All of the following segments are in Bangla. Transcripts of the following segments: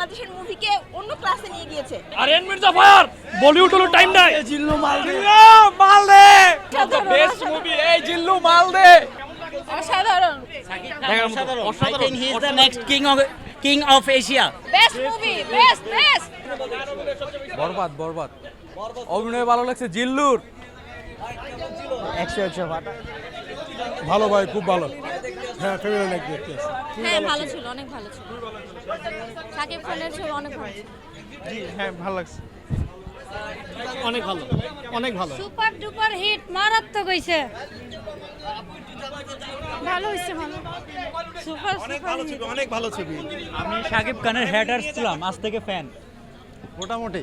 বাংলাদেশের মুভিকে অন্য ক্লাসে নিয়ে গিয়েছে। আর এন মির্জা ফায়ার বলিউড হলো টাইম নাই জিল্লু মাল দে মাল দে বেস্ট মুভি এই জিল্লু মাল দে অসাধারণ। I think he is the next king of Asia. Best movie, best best. Borbaad Borbaad অভিনয় ভালো লাগছে জিল্লুর 100 ফাটা ভালো ভাই, খুব ভালো। হ্যাঁ, ফেভারিট দেখতে হ্যাঁ ভালো ছিল, অনেক ভালো ছিল। শাকিব খানের ছবি অনেক ভালো ছিল। জি হ্যাঁ, ভালো লাগছে। অনেক ভালো, অনেক ভালো। সুপার ডুপার হিট, মারাত্মক হইছে। ভালো হইছে, ভালো। Super super hit. অনেক ভালো ছবি। আমি শাকিব খানের হেটার্স ছিলাম, আজ থেকে ফ্যান। মোটামুটি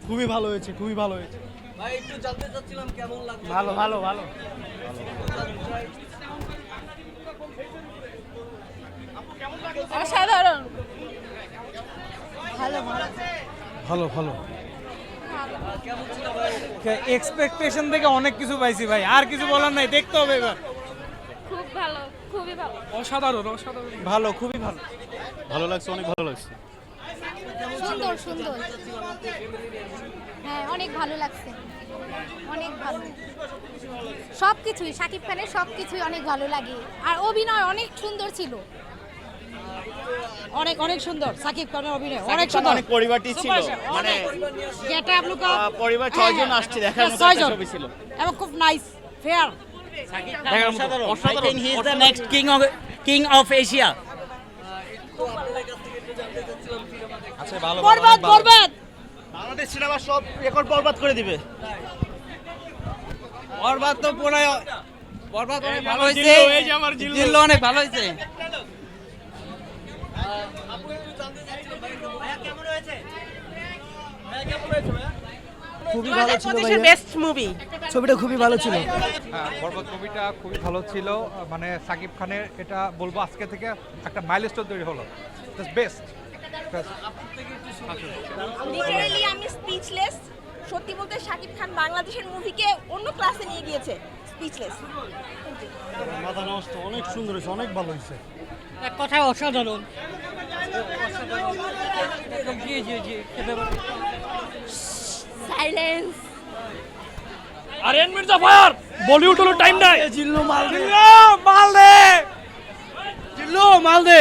খুবই ভালো হয়েছে, খুবই ভালো হয়েছে। ভাই একটু জানতে চাচ্ছিলাম কেমন লাগলো। ভালো ভালো ভালো অসাধারণ। ভালো ভালো ভালো ভালো। এক্সপেকটেশন থেকে অনেক কিছু পাইছি ভাই, আর কিছু বলার নাই, দেখতে হবে এবার। খুব ভালো, খুবই ভালো। অসাধারণ, অসাধারণ। ভালো, খুবই ভালো। ভালো লাগছে, অনেক ভালো লাগছে। সুন্দর সুন্দর। হ্যাঁ অনেক ভালো লাগছে, অনেক ভালো। সবকিছুই শাকিব খানের সবকিছুই অনেক ভালো লাগে, আর অভিনয় অনেক সুন্দর ছিল। অনেক অনেক সুন্দর শাকিব খানের অভিনয়, অনেক সুন্দর। অনেক পরিবারটি ছিল, মানে যেটা আপনার পরিবার 6 জন আসছে দেখার মতো একটা ছবি ছিল। এবং খুব nice, fair. I think he is the next king of Asia. আচ্ছা ভালো। বরবাদ বরবাদ। বাংলাদেশ সিনেমা সব রেকর্ড বরবাদ করে দিবে। বরবাদ তো পুরো বরবাদ অনেক ভালো হয়েছে, এই যে আমার জিল্লু। জিল্লু অনেক ভালো হয়েছে। খুবই ভালো ছিল ভাই। Best movie. ছবিটা খুবই ভালো ছিল। হ্যাঁ, বরবাদ মুভিটা খুবই ভালো ছিল। মানে সাকিব খানের এটা বলবো আজকে থেকে একটা মাইলস্টোন তৈরি হলো, বেস্ট। লিটারালি আমি স্পিচলেস। সত্যি বলতে শাকিব খান বাংলাদেশের মুভিকে অন্য ক্লাসে নিয়ে গিয়েছে। স্পিচলেস। মাথা নষ্ট, অনেক সুন্দর হয়েছে, অনেক ভালো হয়েছে। এক কথায় অসাধারণ। জি জি জি। সাইলেন্স। আর এন মির্জা ফায়ার বলিউড হলো টাইম নাই জিল্লু মাল দে মাল দে জিল্লু মাল দে।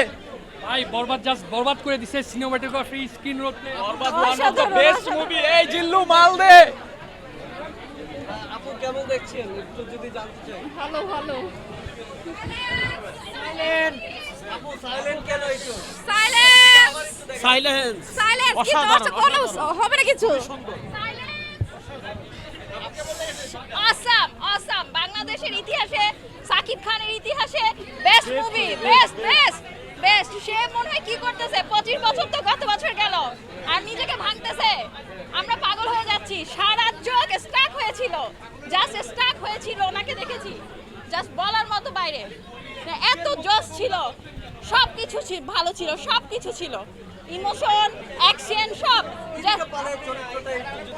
ভাই বরবাদ জাস্ট বরবাদ করে দিছে। Cinematography, screen role play, one of the best movie এই জিল্লু মাল দে। আপু কেমন দেখছেন একটু যদি জানতে চাই। ভালো ভালো। আপু সাইলেন্ট কেন একটু? সাইলেন্স। সাইলেন্স। সাইলেন্স। কি দর্শক কোনো হবে না কিছু। Awesome awesome. বাংলাদেশের ইতিহাসে সাকিব খানের ইতিহাসে best movie, best best best. সে মনে হয় কি করতেছে, 25 বছর তো গত বছর গেল, আর নিজেকে ভাঙতেছে। আমরা পাগল হয়ে যাচ্ছি। সারা চোখ স্টাক হয়েছিল, জাস্ট স্টাক হয়েছিল। ওনাকে দেখেছি, জাস্ট বলার মতো বাইরে। এত জোশ ছিল, সব কিছু ভালো ছিল, সব কিছু ছিল। ইমোশন, অ্যাকশন সব।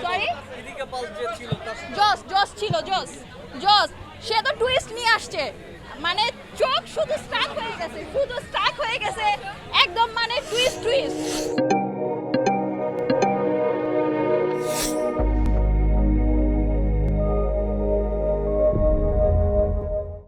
সরি, জোশ জোশ ছিল, জোশ জোশ। সে তো টুইস্ট নিয়ে আসছে, মানে চোখ শুধু স্টাক হয়ে গেছে, শুধু স্টাক হয়ে গেছে একদম, মানে টুইস্ট টুইস্ট।